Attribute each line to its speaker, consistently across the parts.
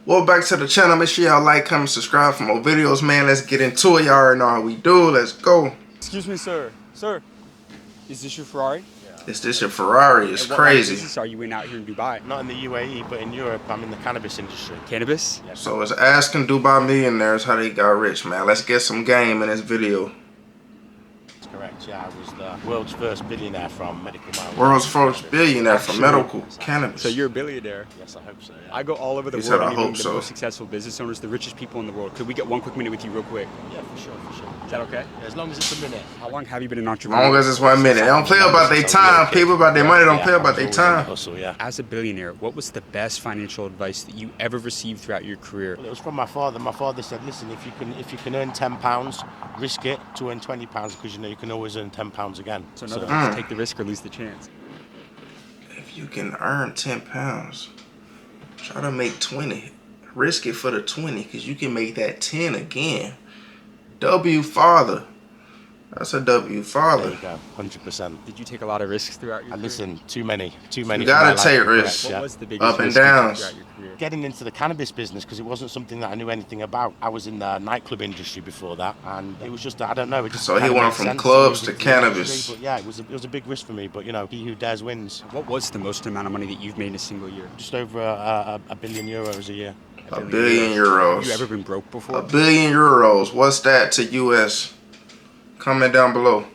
Speaker 1: Welcome back to the channel. Make sure y'all like, comment, subscribe for more videos, man. Let's get into it. Y'all already know how we do. Let's go.
Speaker 2: Excuse me, sir. Sir, is this your Ferrari?
Speaker 1: Is this your Ferrari? It's crazy.
Speaker 2: What business are you in out here in Dubai?
Speaker 3: Not in the UAE, but in Europe, I'm in the cannabis industry.
Speaker 2: Cannabis?
Speaker 3: Yes.
Speaker 1: So it's Askin Dubai millionaires how they got rich, man. Let's get some game in this video.
Speaker 3: That's correct, yeah. I was the world's first billionaire from medical marijuana.
Speaker 1: World's first billionaire from medical cannabis.
Speaker 2: So you're a billionaire?
Speaker 3: Yes, I hope so, yeah.
Speaker 2: I go all over the
Speaker 1: He
Speaker 2: world
Speaker 1: said, I
Speaker 2: and meet
Speaker 1: hope
Speaker 2: the
Speaker 1: so.
Speaker 2: most successful business owners, the richest people in the world. Could we get one quick minute with you real quick?
Speaker 3: Yeah, for sure, for sure.
Speaker 2: Is that okay?
Speaker 3: Yeah, as long as it's a minute.
Speaker 2: How long have you been an
Speaker 1: As
Speaker 2: entrepreneur?
Speaker 1: long as it's 1 minute. They don't play about their time. People about their money don't play about their time.
Speaker 3: Hustle, yeah.
Speaker 2: As a billionaire, what was the best financial advice that you ever received throughout your career?
Speaker 3: Well, it was from my father. My father said, listen, if you can earn £10, risk it to earn £20 because you know you can always earn £10 again.
Speaker 2: So in other words, take the risk or lose the chance.
Speaker 1: If you can earn 10 pounds, try to make 20. Risk it for the 20 because you can make that 10 again. W father. That's a W father.
Speaker 3: There you go, 100%.
Speaker 2: Did you take a lot of risks throughout your career?
Speaker 3: Listen, too many.
Speaker 1: You gotta take risks.
Speaker 2: What
Speaker 3: Yeah.
Speaker 2: was the biggest
Speaker 1: Up and
Speaker 2: risk you took
Speaker 1: downs.
Speaker 2: throughout your career?
Speaker 3: Getting into the cannabis business because it wasn't something that I knew anything about. I was in the nightclub industry before that, and it was just I don't know. It just
Speaker 1: So he
Speaker 3: kinda
Speaker 1: went
Speaker 3: made
Speaker 1: from
Speaker 3: sense
Speaker 1: clubs
Speaker 3: move
Speaker 1: to
Speaker 3: into the
Speaker 1: cannabis.
Speaker 3: industry, but yeah, it was a big risk for me. But you know, he who dares wins.
Speaker 2: What was the most amount of money that you've made in a single year?
Speaker 3: Just over a billion euros a year.
Speaker 1: A billion euros.
Speaker 2: Have you ever been broke before?
Speaker 1: A billion euros. What's that to US? Comment down below.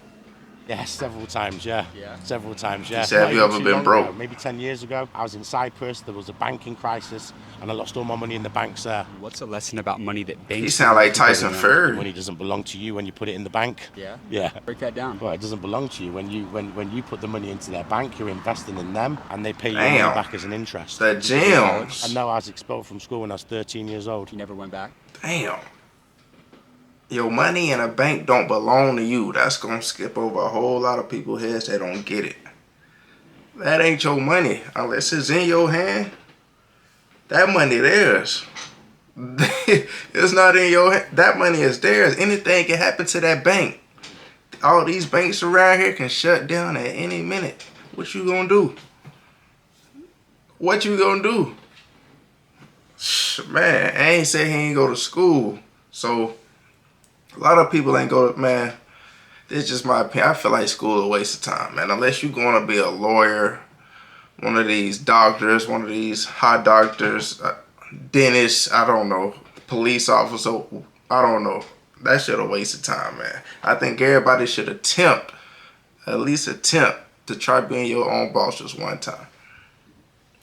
Speaker 3: Yeah, several times. Yeah,
Speaker 2: Yeah?
Speaker 3: several times. Yeah.
Speaker 1: said, have
Speaker 3: Not
Speaker 1: you
Speaker 3: even
Speaker 1: ever
Speaker 3: too
Speaker 1: been
Speaker 3: long
Speaker 1: broke?
Speaker 3: ago, maybe 10 years ago, I was in Cyprus. There was a banking crisis, and I lost all my money in the banks there.
Speaker 2: What's a lesson about money that banks?
Speaker 1: He sound like
Speaker 2: people
Speaker 1: Tyson
Speaker 2: don't know?
Speaker 1: Fury.
Speaker 3: Money doesn't belong to you when you put it in the bank.
Speaker 2: Yeah.
Speaker 3: Yeah.
Speaker 2: Break that down.
Speaker 3: Well, it doesn't belong to you when you put the money into their bank. You're investing in them, and they pay you
Speaker 1: Damn.
Speaker 3: money back as an interest.
Speaker 1: The gems.
Speaker 3: I know I was expelled from school when I was 13 years old.
Speaker 2: You never went back.
Speaker 1: Damn. Your money in a bank don't belong to you. That's gonna skip over a whole lot of people's heads that don't get it. That ain't your money unless it's in your hand. That money theirs. It's not in your hand. That money is theirs. Anything can happen to that bank. All these banks around here can shut down at any minute. What you gonna do? What you gonna do? Man, I ain't say he ain't go to school. So a lot of people ain't go to, man, this is just my opinion. I feel like school is a waste of time, man. Unless you're going to be a lawyer, one of these doctors, one of these hot doctors, dentists, I don't know, police officer, I don't know. That shit a waste of time, man. I think everybody should at least attempt to try being your own boss just one time.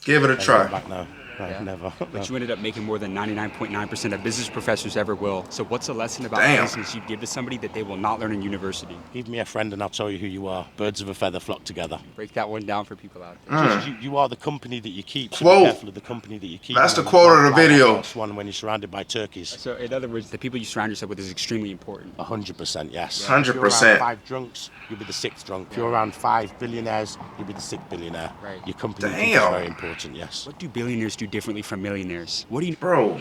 Speaker 1: Give it a try.
Speaker 3: Back now. No,
Speaker 2: Yeah.
Speaker 3: never.
Speaker 2: But you ended up making more than 99.9% of business professors ever will. So what's a lesson about
Speaker 1: Damn.
Speaker 2: business you'd give to somebody that they will not learn in university?
Speaker 3: Give me a friend and I'll tell you who you are. Birds of a feather flock together.
Speaker 2: Break that one down for people out there.
Speaker 3: Just you are the company that you keep. So
Speaker 1: Quote.
Speaker 3: be careful of the company that you keep.
Speaker 1: That's the
Speaker 3: And
Speaker 1: quote of the
Speaker 3: don't fly
Speaker 1: video.
Speaker 3: like Swan when you're surrounded by turkeys.
Speaker 2: So in other words, the people you surround yourself with is extremely important.
Speaker 3: 100%, yes.
Speaker 1: 100%.
Speaker 3: If you're around 5 drunks, you'll be the 6th drunk. If you're around 5 billionaires, you'll be the 6th billionaire.
Speaker 2: Right.
Speaker 3: Your company is
Speaker 1: Damn.
Speaker 3: very important, yes.
Speaker 2: What do billionaires do differently from millionaires? What do you...
Speaker 1: Bro,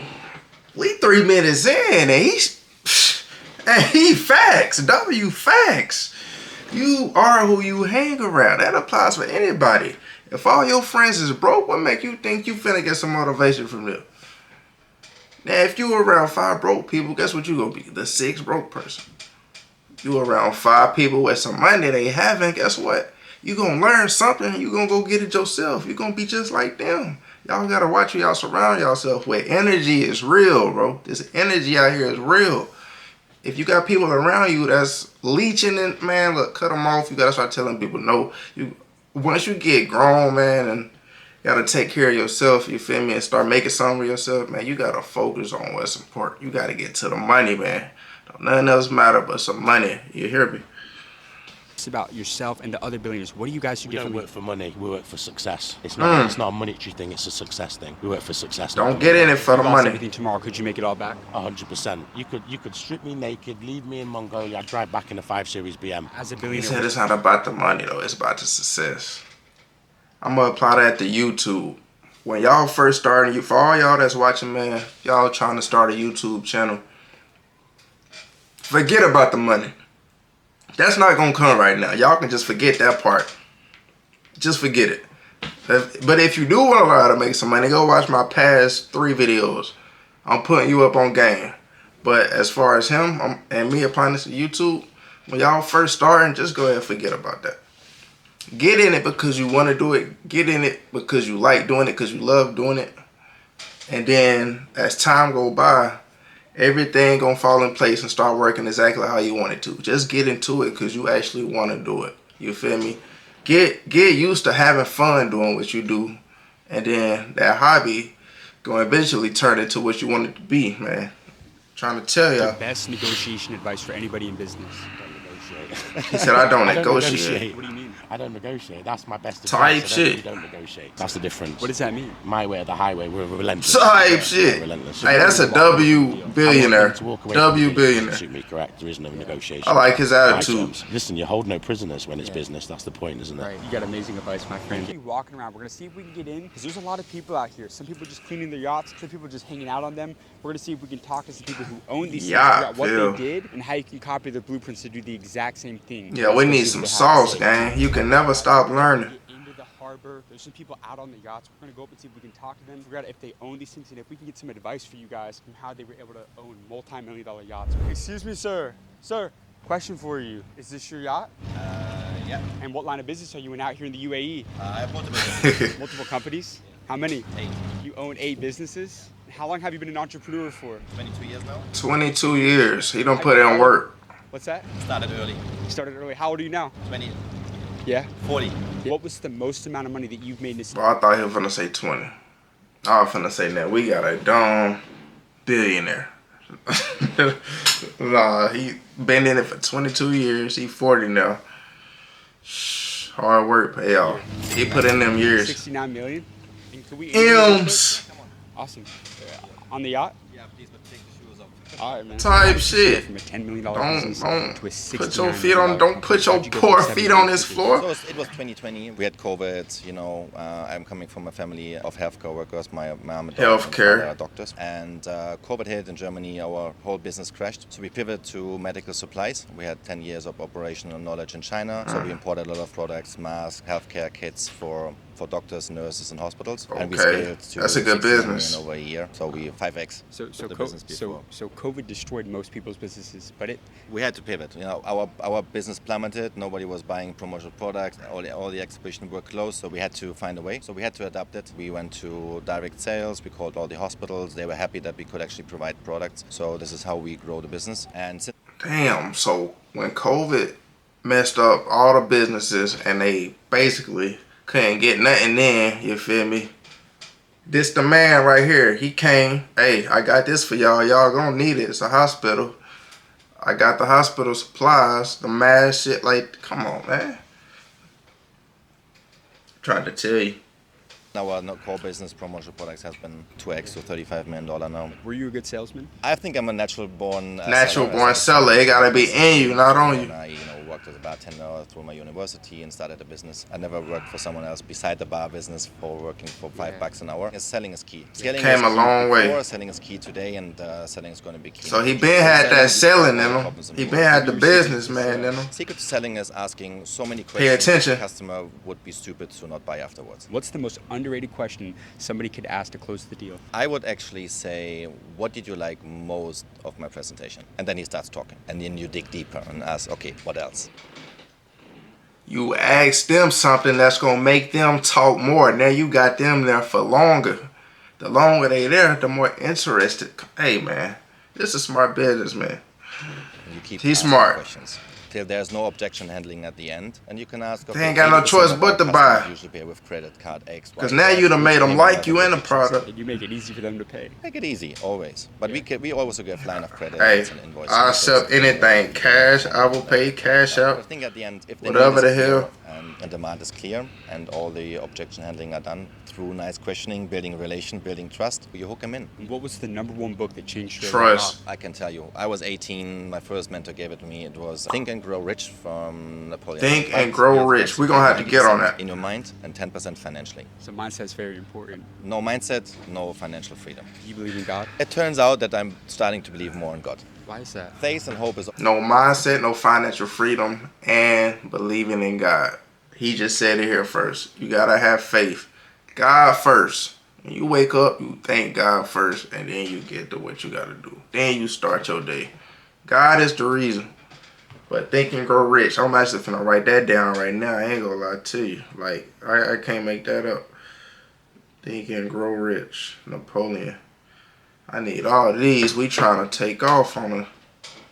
Speaker 1: we 3 minutes in and he facts. W facts. You are who you hang around. That applies for anybody. If all your friends is broke, what make you think you finna get some motivation from them? Now, if you around 5 broke people, guess what you gonna be? The 6th broke person. You around 5 people with some money they haven't, guess what? You gonna learn something, you gonna go get it yourself. You gonna be just like them. Y'all gotta watch who y'all surround yourself with. Energy is real, bro. This energy out here is real. If you got people around you that's leeching it, man, look, cut them off. You gotta start telling people no. Once you get grown, man, and you gotta take care of yourself, you feel me, and start making something for yourself, man, you gotta focus on what's important. You gotta get to the money, man. Don't nothing else matter but some money. You hear me?
Speaker 2: It's about yourself and the other billionaires. What do you guys do
Speaker 3: We don't
Speaker 2: differently?
Speaker 3: work for money, we work for success. It's not a monetary thing, it's a success thing. We work for success.
Speaker 1: Don't
Speaker 3: not
Speaker 1: get
Speaker 3: money.
Speaker 1: in it for the
Speaker 2: Lost
Speaker 1: money.
Speaker 2: everything tomorrow. Could you make it all back?
Speaker 3: 100%. You could strip me naked, leave me in Mongolia, I'd drive back in a 5 Series BM.
Speaker 2: As a
Speaker 1: He
Speaker 2: billionaire,
Speaker 1: said it's not about the money though, it's about the success. I'm gonna apply that to YouTube. When y'all first starting, for all y'all that's watching, man, y'all trying to start a YouTube channel, forget about the money. That's not gonna come right now. Y'all can just forget that part. Just forget it. But if you do want to learn how to make some money, go watch my past 3 videos. I'm putting you up on game. But as far as him and me applying this to YouTube, when y'all first starting, just go ahead and forget about that. Get in it because you want to do it. Get in it because you like doing it, because you love doing it. And then as time go by, everything gonna fall in place and start working exactly how you want it to. Just get into it because you actually want to do it. You feel me? Get used to having fun doing what you do, and then that hobby gonna eventually turn into what you want it to be, man. Trying to tell
Speaker 2: The
Speaker 1: y'all.
Speaker 2: best negotiation advice for anybody in business.
Speaker 1: He said I don't
Speaker 3: I don't
Speaker 1: negotiate.
Speaker 3: negotiate.
Speaker 2: What do you mean?
Speaker 3: I don't negotiate. That's my best
Speaker 1: Type
Speaker 3: advice. I
Speaker 1: shit.
Speaker 3: don't negotiate. That's the difference.
Speaker 2: What does that mean?
Speaker 3: My way or the highway. We're relentless.
Speaker 1: Type
Speaker 3: Yeah,
Speaker 1: shit.
Speaker 3: we're relentless.
Speaker 1: Hey, that's a W billionaire.
Speaker 3: To walk away
Speaker 1: W
Speaker 3: from the deal.
Speaker 1: billionaire.
Speaker 3: Suit me, correct. There is no negotiation.
Speaker 1: I like his
Speaker 3: Right
Speaker 1: attitude.
Speaker 3: terms. Listen, you hold no prisoners when it's business. That's the point, isn't it?
Speaker 2: Right, you got amazing advice, my friend. Keep walking around. We're gonna see if we can get in, because there's a lot of people out here. Some people just cleaning their yachts, some people just hanging out on them. We're gonna see if we can talk to some people who own these things, figure out what they did, and how you can copy the blueprints to do the exact same thing.
Speaker 1: Yeah, we need some sauce, gang. You can never stop learning.
Speaker 2: Get into the harbor. There's some people out on the yachts. We're gonna go up and see if we can talk to them, figure out if they own these things, and if we can get some advice for you guys on how they were able to own multi-million-dollar yachts. Excuse me, sir. Sir, question for you. Is this your yacht?
Speaker 4: Yeah.
Speaker 2: And what line of business are you in out here in the UAE?
Speaker 4: I have multiple.
Speaker 2: Multiple companies? How many?
Speaker 4: 8.
Speaker 2: You own 8 businesses? How long have you been an entrepreneur for?
Speaker 4: 22 years now.
Speaker 1: 22 years. He don't put in work.
Speaker 2: What's that?
Speaker 4: Started early.
Speaker 2: You started early. How old are you now?
Speaker 4: 20,
Speaker 2: Yeah.
Speaker 4: 40.
Speaker 2: What was the most amount of money that you've made in this?
Speaker 1: Bro, I thought he was finna say 20. I was finna say that we got a dumb billionaire. Nah, he been in it for 22 years. He 40 now. Hard work pay off. He put in them years.
Speaker 2: 69 million. And can we?
Speaker 1: M's.
Speaker 2: Awesome. On the yacht?
Speaker 4: Yeah, please, but take the shoes off.
Speaker 2: All right, man.
Speaker 1: Type shit.
Speaker 2: From a $10 million
Speaker 1: Don't
Speaker 2: business to a $69
Speaker 1: put your feet on.
Speaker 2: million.
Speaker 1: Don't put your
Speaker 2: How'd you go
Speaker 1: poor
Speaker 2: from
Speaker 1: feet on
Speaker 2: 70
Speaker 1: this
Speaker 2: to
Speaker 1: floor.
Speaker 4: So it was 2020. We had COVID. You know, I'm coming from a family of healthcare workers. My mom and dad
Speaker 1: Healthcare.
Speaker 4: are doctors. And COVID hit in Germany. Our whole business crashed. So we pivoted to medical supplies. We had 10 years of operational knowledge in China. So we imported a lot of products, masks, healthcare kits for doctors, nurses, and hospitals. And we
Speaker 1: Okay.
Speaker 4: scaled to
Speaker 1: That's a good
Speaker 4: 60
Speaker 1: business.
Speaker 4: million over a year. So we 5x
Speaker 2: So
Speaker 4: the business before.
Speaker 2: COVID destroyed most people's businesses, but
Speaker 4: We had to pivot. You know, our business plummeted. Nobody was buying promotional products. All the exhibitions were closed, so we had to find a way. So we had to adapt it. We went to direct sales. We called all the hospitals. They were happy that we could actually provide products. So this is how we grow the business. And
Speaker 1: Damn. So when COVID messed up all the businesses and they basically couldn't get nothing in, you feel me? This the man right here. He came. Hey, I got this for y'all. Y'all gonna need it. It's a hospital. I got the hospital supplies, the mask, shit. Like, come on, man. Tried to tell you.
Speaker 4: our core business, promotional products, has been 2x to $35 million now.
Speaker 2: were you a good salesman?
Speaker 4: I think I'm a natural born
Speaker 1: seller. It gotta be in you, not on you.
Speaker 4: And I, worked as a bartender through my university and started a business. I never worked for someone else beside the bar business for working for $5 an hour. Selling is key. Scaling
Speaker 1: Came
Speaker 4: is
Speaker 1: a
Speaker 4: key
Speaker 1: long way.
Speaker 4: before, selling is key today, and selling is going to be key.
Speaker 1: So he been had that selling in him. He been had the businessman in him.
Speaker 4: Secret to selling is asking so many questions.
Speaker 1: attention.
Speaker 4: The customer would be stupid to not buy afterwards.
Speaker 2: What's the most underrated question somebody could ask to close the deal?
Speaker 4: I would actually say, what did you like most of my presentation? And then he starts talking. And then you dig deeper and ask, okay, what else?
Speaker 1: You ask them something that's gonna make them talk more. Now you got them there for longer. The longer they there, the more interested. Hey man, this is smart business, man.
Speaker 4: And you keep
Speaker 1: He's
Speaker 4: asking
Speaker 1: smart.
Speaker 4: questions till there's no objection handling at the end, and you can ask.
Speaker 1: They ain't got no choice but to buy.
Speaker 4: Usually pay with credit card X.
Speaker 1: Cause now you done made them like you in the product.
Speaker 2: Did you make it easy for them to pay?
Speaker 4: Make it easy, always. But we always give line of credit
Speaker 1: Hey,
Speaker 4: and invoice.
Speaker 1: I accept anything. Cash, I will pay cash
Speaker 4: I
Speaker 1: out.
Speaker 4: think at the end, if
Speaker 1: Whatever
Speaker 4: need is
Speaker 1: the hell.
Speaker 4: clear and demand is clear, and all the objection handling are done through nice questioning, building relation, building trust, you hook them in.
Speaker 2: What was the #1 book that changed your
Speaker 1: Trust.
Speaker 4: I can tell you, I was 18. My first mentor gave it to me. It was Think and Grow Rich from Napoleon.
Speaker 1: Think and Grow Rich. We're gonna have to get on that.
Speaker 4: In your mind and 10% financially.
Speaker 2: So mindset's very important.
Speaker 4: No mindset, no financial freedom.
Speaker 2: Do you believe in God?
Speaker 4: It turns out that I'm starting to believe more in God.
Speaker 2: Why is that?
Speaker 4: Faith and hope is
Speaker 1: No mindset, no financial freedom, and believing in God. He just said it here first. You gotta have faith. God first. When you wake up, you thank God first, and then you get to what you gotta do. Then you start your day. God is the reason. But Think and Grow Rich, I'm actually finna write that down right now. I ain't gonna lie to you. Like, I can't make that up. Think and Grow Rich. Napoleon. I need all these. We trying to take off on a...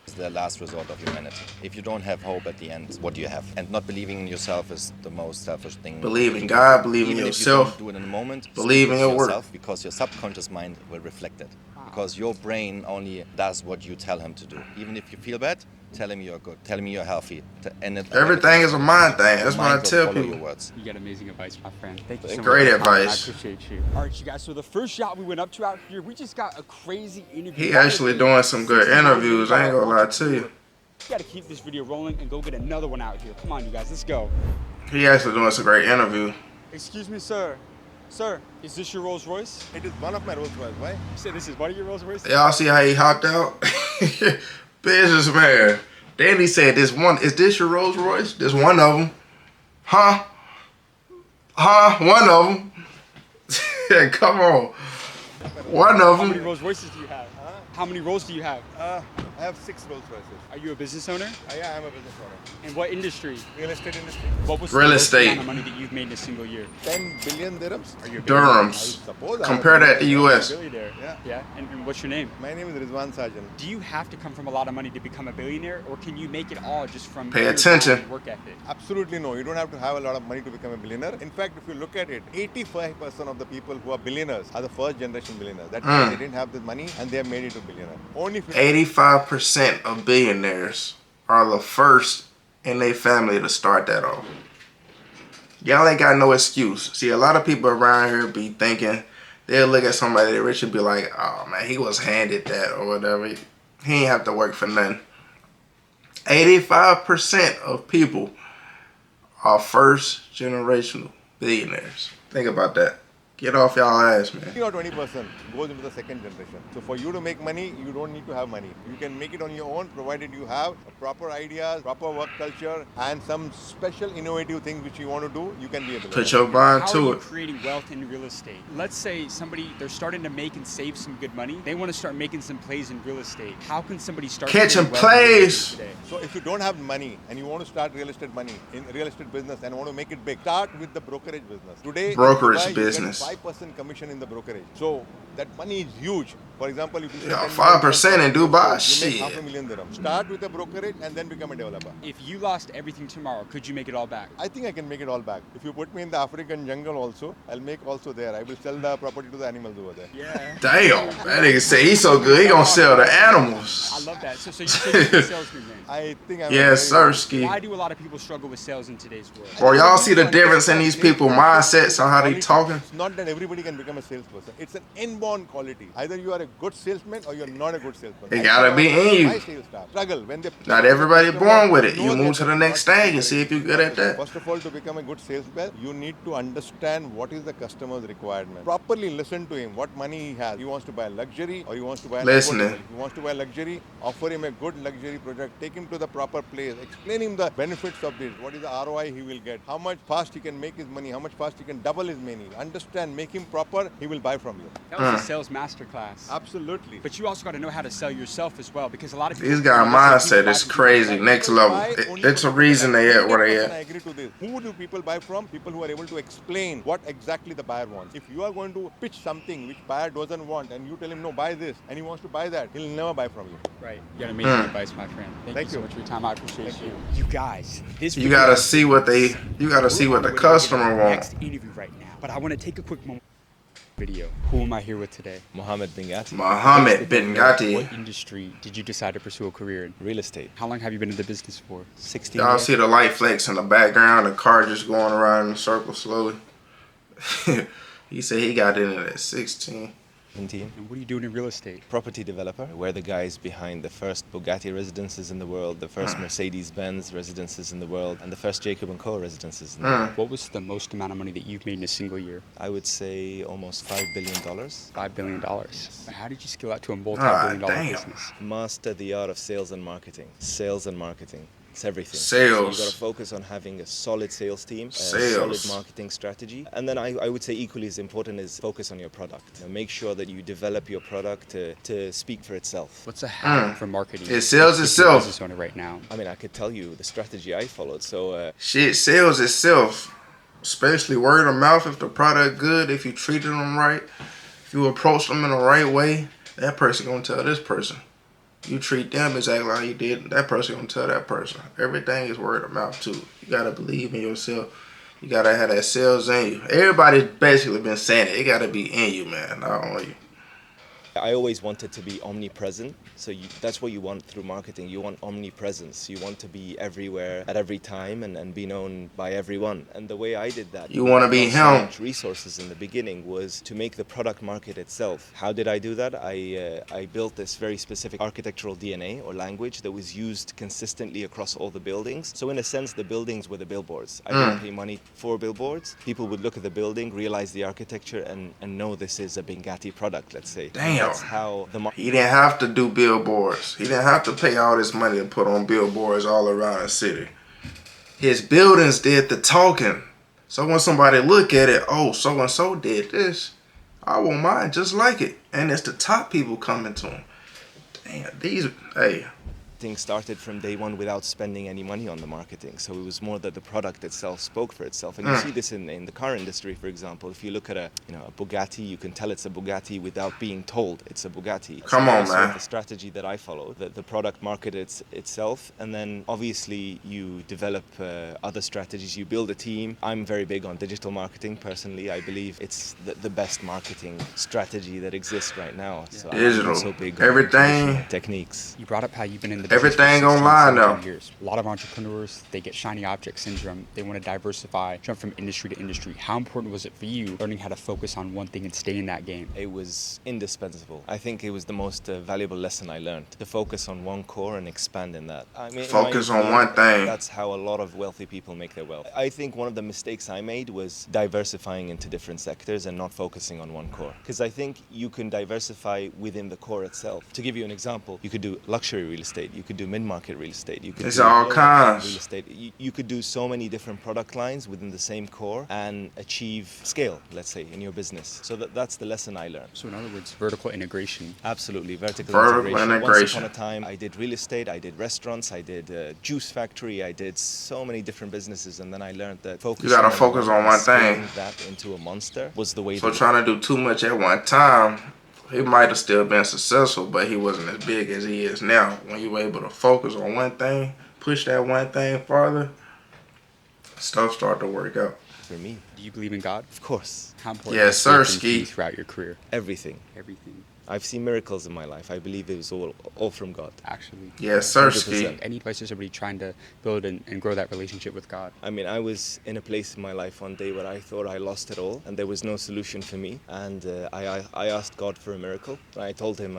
Speaker 4: It's the last resort of humanity. If you don't have hope at the end, what do you have? And not believing in yourself is the most selfish thing.
Speaker 1: Believe in God, believe in yourself.
Speaker 4: If you don't do it in a moment,
Speaker 1: believe in your work.
Speaker 4: Because your subconscious mind will reflect it. Because your brain only does what you tell him to do. Even if you feel bad, tell him you're good. Tell him you're healthy.
Speaker 1: Everything is a mind thing. That's what I tell people.
Speaker 2: You got amazing advice, my friend. Thank you so much.
Speaker 1: Great advice.
Speaker 2: I appreciate you. All right, you guys. So the first shot we went up to out here, we just got a crazy interview.
Speaker 1: He actually doing some good interviews. I ain't gonna lie to you.
Speaker 2: You got to keep this video rolling and go get another one out here. Come on, you guys. Let's go.
Speaker 1: He actually doing some great interview.
Speaker 2: Excuse me, sir. Sir, is this your Rolls Royce?
Speaker 5: It is one of my Rolls Royce. Why?
Speaker 2: You said this is one of your Rolls Royce?
Speaker 1: Y'all see how he hopped out? Businessman. Then he said, "Is this your Rolls Royce? This one of them." Huh? One of them. Come on. One of
Speaker 2: How many
Speaker 1: them.
Speaker 2: Rolls Royces do you have? How many Rolls do you have?
Speaker 5: I have 6 Rolls Royces.
Speaker 2: Are you a business owner?
Speaker 5: Yeah, I'm a business owner.
Speaker 2: In what industry?
Speaker 5: Real estate industry.
Speaker 2: What was
Speaker 1: Real
Speaker 2: the most
Speaker 1: estate.
Speaker 2: amount of money that you've made in a single year?
Speaker 5: 10 billion dirhams.
Speaker 2: Are you a
Speaker 1: Durhams.
Speaker 5: Suppose
Speaker 1: Compare that to US.
Speaker 2: billionaire?
Speaker 5: Yeah.
Speaker 2: Yeah. And what's your name?
Speaker 5: My name is Rizwan Sajan.
Speaker 2: Do you have to come from a lot of money to become a billionaire, or can you make it all just from
Speaker 1: Pay
Speaker 2: your
Speaker 1: attention.
Speaker 2: time and work ethic?
Speaker 5: Absolutely no. You don't have to have a lot of money to become a billionaire. In fact, if you look at it, 85% of the people who are billionaires are the first generation billionaires. That means they didn't have the money and they have made it to billionaire. Only
Speaker 1: 85% of billionaires are the first in their family to start that off. Y'all ain't got no excuse. See, a lot of people around here be thinking, they'll look at somebody that rich and be like, "Oh man, he was handed that," or whatever. He ain't have to work for nothing. 85% of people are first generational billionaires. Think about that. Get off y'all ass, man.
Speaker 5: 15 or 20% goes into the second generation. So for you to make money, you don't need to have money. You can make it on your own, provided you have proper ideas, proper work culture, and some special innovative things which you want to do. You can be able to.
Speaker 1: Put your mind
Speaker 2: How are
Speaker 1: to
Speaker 2: you
Speaker 1: it.
Speaker 2: creating wealth in real estate? Let's say they're starting to make and save some good money. They want to start making some plays in real estate. How can somebody start
Speaker 1: Catching
Speaker 2: creating wealth in real
Speaker 1: plays.
Speaker 2: estate today?
Speaker 5: So if you don't have money and you want to start real estate business and want to make it big, start with the brokerage business. Today,
Speaker 1: Brokerage
Speaker 5: in Dubai,
Speaker 1: business.
Speaker 5: You get 5% commission in the brokerage. So that money is huge. For example, if you say
Speaker 1: 5% in Dubai,
Speaker 5: you make
Speaker 1: shit.
Speaker 5: $500,000 dirhams. Start with a brokerage and then become a developer.
Speaker 2: If you lost everything tomorrow, could you make it all back?
Speaker 5: I think I can make it all back. If you put me in the African jungle also, I'll make also there. I will sell the property to the animals over there.
Speaker 2: Yeah.
Speaker 1: Damn, that nigga say he's so good, he gonna sell the animals.
Speaker 2: I love that. So you say you're a salesman, man.
Speaker 5: I think I'm
Speaker 1: Yes, sir, Ski.
Speaker 2: Why do a lot of people struggle with sales in today's world?
Speaker 1: Or y'all see the difference in these people's mindsets on how they talking?
Speaker 5: It's not that everybody can become a salesperson. It's an inborn quality. Either you are a good salesman or you're not a good salesperson.
Speaker 1: It gotta be in you.
Speaker 5: My sales staff struggle when they.
Speaker 1: Not everybody born with it. You move to the next thing and see if you're good at that.
Speaker 5: First of all, to become a good salesman, you need to understand what is the customer's requirement. Properly listen to him. What money he has. He wants to buy luxury or he wants to buy.
Speaker 1: Listening.
Speaker 5: He wants to buy luxury. Offer him a good luxury project. Take him to the proper place. Explain him the benefits of this. What is the ROI he will get? How much fast he can make his money? How much fast he can double his money? Understand. Make him proper. He will buy from you.
Speaker 2: That was a sales masterclass.
Speaker 5: Absolutely.
Speaker 2: But you also got to know how to sell yourself as well, because a lot of people.
Speaker 1: These guys' mindset is crazy, next level. It's a reason they at where they
Speaker 5: I
Speaker 1: at.
Speaker 5: agree to this. Who do people buy from? People who are able to explain what exactly the buyer wants. If you are going to pitch something which buyer doesn't want and you tell him no, buy this, and he wants to buy that, he'll never buy from you.
Speaker 2: Right. You got amazing advice, my friend. Thank you so
Speaker 5: you.
Speaker 2: much for your time. I appreciate you. You guys, this
Speaker 1: You
Speaker 2: video-
Speaker 1: gotta see what the customer
Speaker 2: Next
Speaker 1: want.
Speaker 2: interview right now, but I want to take a quick moment. Video. Who am I here with today?
Speaker 4: Mohammed bin Gatti.
Speaker 1: Mohammed bin Gatti.
Speaker 2: What industry did you decide to pursue a career in?
Speaker 4: Real estate.
Speaker 2: How long have you been in the business for?
Speaker 4: 16
Speaker 1: Y'all
Speaker 4: years.
Speaker 1: see the light flex in the background, the car just going around in a circle slowly. He said he got in it at 16.
Speaker 4: 17.
Speaker 2: And what are you doing in real estate?
Speaker 4: Property developer. We're the guys behind the first Bugatti residences in the world, the first Mercedes-Benz residences in the world, and the first Jacob & Co residences in the world.
Speaker 2: What was the most amount of money that you've made in a single year?
Speaker 4: I would say almost $5 billion.
Speaker 2: $5 billion. How did you scale out to a multi-billion dollar
Speaker 1: damn.
Speaker 2: business?
Speaker 4: Master the art of sales and marketing. Sales and marketing.
Speaker 6: It's everything.
Speaker 1: Sales.
Speaker 6: So you got to focus on having a solid sales team, a
Speaker 1: Sales.
Speaker 6: solid marketing strategy, and then I would say equally as important is focus on your product. Make sure that you develop your product to speak for itself.
Speaker 2: What's a hack for marketing?
Speaker 1: It sells
Speaker 2: if you're a
Speaker 1: itself.
Speaker 2: business owner right now.
Speaker 6: I mean, I could tell you the strategy I followed. So
Speaker 1: shit sells itself, especially word of mouth. If the product good, if you treated them right, if you approach them in the right way, that person gonna tell this person. You treat them exactly how you did, that person gonna tell that person. Everything is word of mouth too. You gotta believe in yourself. You gotta have that sales in you. Everybody's basically been saying it. It gotta be in you, man, not on you.
Speaker 6: I always wanted to be omnipresent. So that's what you want through marketing. You want omnipresence. You want to be everywhere at every time and be known by everyone. And the way I did that,
Speaker 1: you want to be him.
Speaker 6: So much resources in the beginning was to make the product market itself. How did I do that? I built this very specific architectural DNA or language that was used consistently across all the buildings. So in a sense, the buildings were the billboards. I didn't pay money for billboards. People would look at the building, realize the architecture, and know this is a Bengati product, let's say.
Speaker 1: Damn.
Speaker 6: That's how the
Speaker 1: he didn't have to do billboards. He didn't have to pay all this money to put on billboards all around the city. His buildings did the talking. So when somebody look at it, oh, so-and-so did this, I won't mind just like it. And it's the top people coming to him. Damn, hey.
Speaker 6: Things started from day one without spending any money on the marketing. So it was more that the product itself spoke for itself. And you see this in the car industry, for example. If you look at a Bugatti, you can tell it's a Bugatti without being told it's a Bugatti.
Speaker 1: Come on, man.
Speaker 6: The strategy that I followed, the product marketed itself, and then obviously you develop other strategies. You build a team. I'm very big on digital marketing personally. I believe it's the best marketing strategy that exists right now. So
Speaker 1: digital.
Speaker 6: I'm so big
Speaker 1: Everything.
Speaker 6: on techniques.
Speaker 2: You brought up how you've been in the
Speaker 1: Everything
Speaker 2: business for 16,
Speaker 1: online
Speaker 2: 17
Speaker 1: now.
Speaker 2: years. A lot of entrepreneurs, they get shiny object syndrome. They want to diversify, jump from industry to industry. How important was it for you learning how to focus on one thing and stay in that game?
Speaker 6: It was indispensable. I think it was the most valuable lesson I learned. To focus on one core and expand in that. I mean,
Speaker 1: focus on one thing.
Speaker 6: That's how a lot of wealthy people make their wealth. I think one of the mistakes I made was diversifying into different sectors and not focusing on one core. Because I think you can diversify within the core itself. To give you an example, you could do luxury real estate. You could do mid-market real estate. You could
Speaker 1: it's
Speaker 6: do
Speaker 1: all kinds.
Speaker 6: Real estate. You could do so many different product lines within the same core and achieve scale, let's say, in your business. So that's the lesson I learned.
Speaker 2: So in other words, vertical integration.
Speaker 6: Absolutely, vertical
Speaker 1: integration.
Speaker 6: Once upon a time, I did real estate, I did restaurants, I did juice factory, I did so many different businesses, and then I learned that
Speaker 1: you gotta focus on one thing.
Speaker 6: That into a monster was the way.
Speaker 1: So trying to do too much at one time, he might have still been successful, but he wasn't as big as he is now. When you were able to focus on one thing, push that one thing farther, stuff start to work out.
Speaker 6: For me.
Speaker 2: Do you believe in God?
Speaker 6: Of course.
Speaker 2: How important
Speaker 1: Yes,
Speaker 2: has
Speaker 1: sir,
Speaker 2: faith been to you
Speaker 1: Ski.
Speaker 2: throughout your career?
Speaker 6: Everything.
Speaker 2: Everything.
Speaker 6: I've seen miracles in my life. I believe it was all from God.
Speaker 2: Actually.
Speaker 1: Yes, sir,
Speaker 6: 100%.
Speaker 1: Ski.
Speaker 2: Any place there's somebody trying to build and grow that relationship with God?
Speaker 6: I mean, I was in a place in my life one day where I thought I lost it all and there was no solution for me. And I asked God for a miracle. I told him,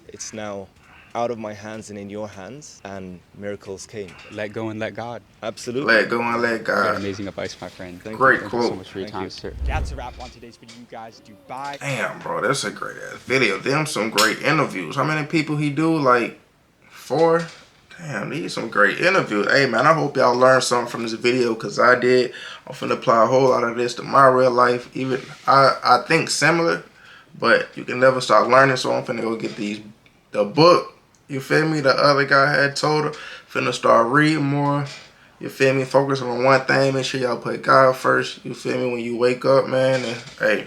Speaker 6: it's now out of my hands and in your hands, and miracles came.
Speaker 2: Let go and let God.
Speaker 6: Absolutely.
Speaker 1: Let go and let
Speaker 2: You got
Speaker 1: God.
Speaker 2: amazing advice, my friend.
Speaker 1: Great
Speaker 2: Thank
Speaker 1: quote.
Speaker 2: you so much for your
Speaker 6: Thank
Speaker 2: time,
Speaker 6: you.
Speaker 2: sir. That's a wrap on today's video, you guys. Dubai.
Speaker 1: Damn, bro, that's a great ass video. Them some great interviews. How many people he do? Like 4? Damn, these some great interviews. Hey, man, I hope y'all learned something from this video, because I did. I'm finna apply a whole lot of this to my real life. Even I think similar, but you can never stop learning. So I'm finna go get the book. You feel me? The other guy had told her. Finna start reading more. You feel me? Focus on one thing. Make sure y'all put God first. You feel me? When you wake up, man. And hey,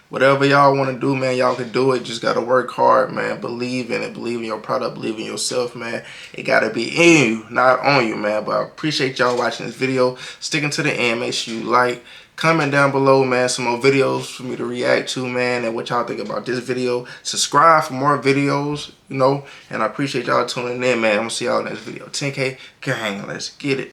Speaker 1: whatever y'all want to do, man, y'all can do it. Just got to work hard, man. Believe in it. Believe in your product. Believe in yourself, man. It got to be in you, not on you, man. But I appreciate y'all watching this video. Sticking to the end. Make sure you like. Comment down below, man, some more videos for me to react to, man, and what y'all think about this video. Subscribe for more videos, and I appreciate y'all tuning in, man. I'm going to see y'all next video. 10K gang, let's get it.